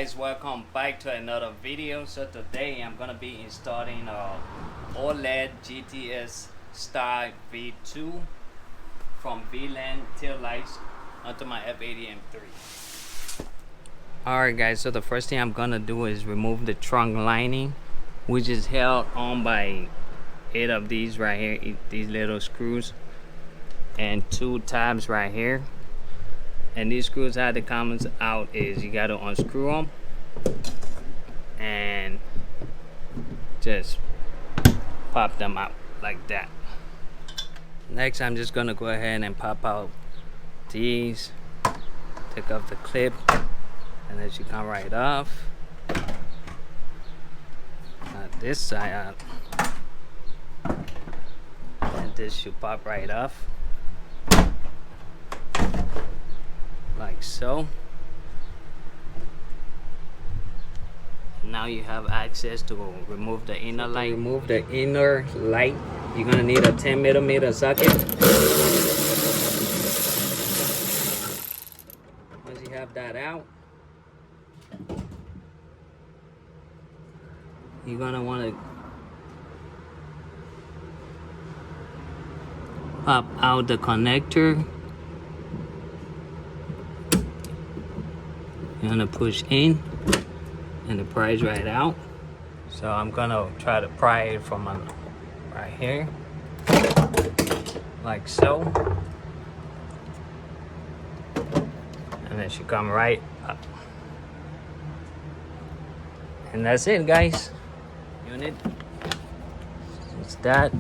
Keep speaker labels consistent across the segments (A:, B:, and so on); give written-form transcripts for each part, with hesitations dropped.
A: guys, welcome back to another video. So today I'm gonna be installing OLED GTS style V2 from Vland tail lights onto my F80 M3. Alright guys, so the first thing I'm gonna do is remove the trunk lining, which is held on by 8 of these right here, these little screws, and 2 tabs right here. And these screws, how it comes out is you got to unscrew them and just pop them out like that. Next, I'm just gonna go ahead and pop out these, take off the clip, and then she come right off. This side out, and this should pop right off. Like so. Now you have access to remove the inner light. To remove the inner light, you're gonna need a 10mm socket. Once you have that out, you're gonna want to pop out the connector. You're gonna push in and the pry right out. So I'm gonna try to pry it from right here, like so, and then she come right up. And that's it, guys. Unit. It's that.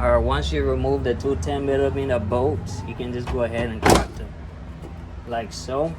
A: Or once you remove the 2 10mm bolts, you can just go ahead and cut them like so.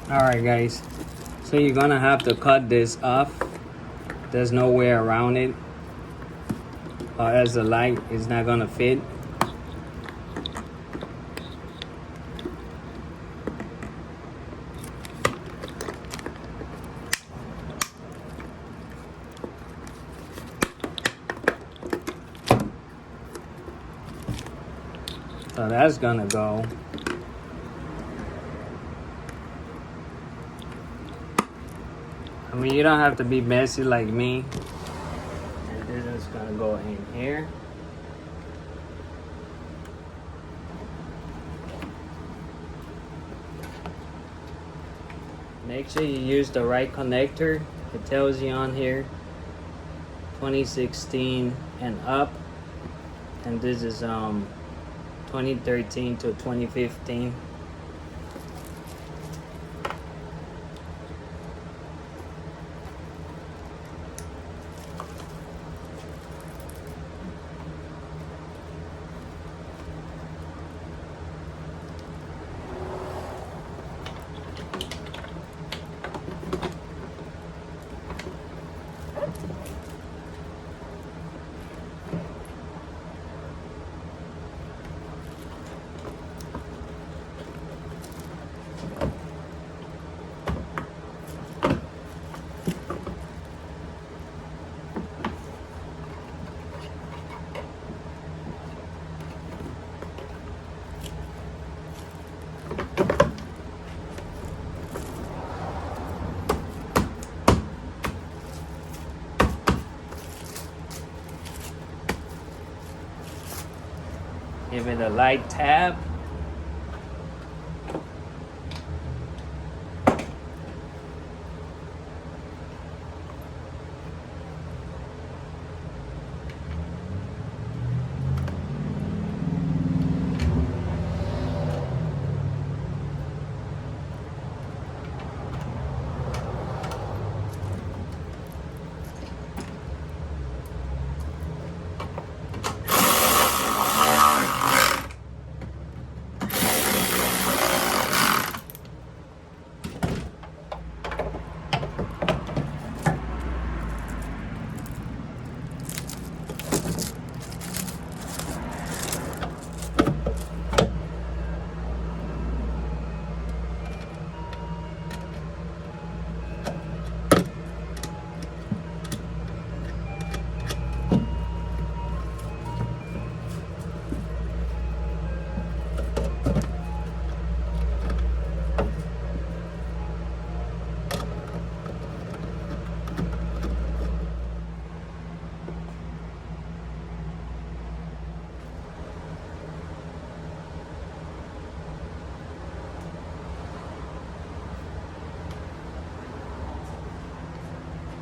A: Alright guys, so you're gonna have to cut this off. There's no way around it, or else the light is not gonna fit. So that's gonna go. I mean, you don't have to be messy like me. And this is gonna go in here. Make sure you use the right connector. It tells you on here 2016 and up, and this is 2013 to 2015. Give it a light tap.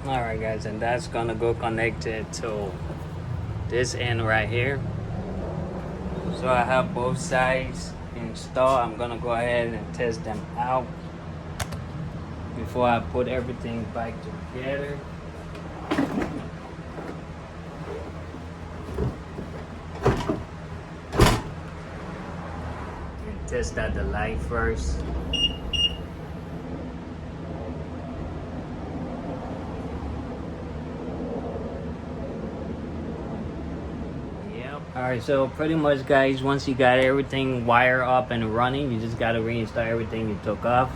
A: Alright guys, and that's gonna go connected to this end right here. So I have both sides installed. I'm gonna go ahead and test them out before I put everything back together. And test out the light first. Alright, so pretty much guys, once you got everything wired up and running, you just gotta reinstall everything you took off.